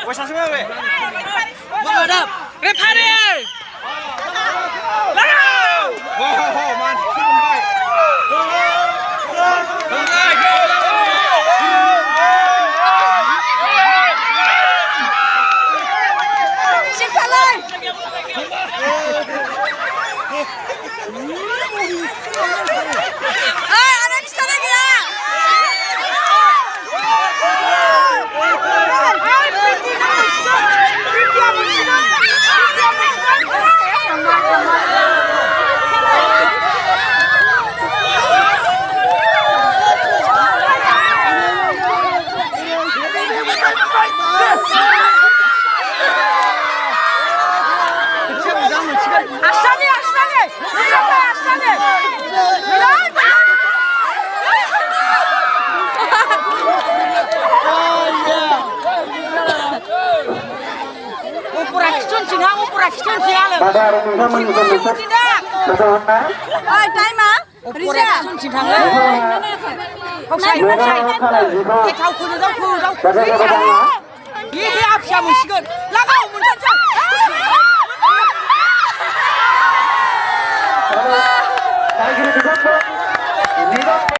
왜 사슴아 왜? 뭐라? 레파리! 나가! 만 지금 봐. Hãy subscribe cho kênh Ghiền Mì Gõ để không bỏ lỡ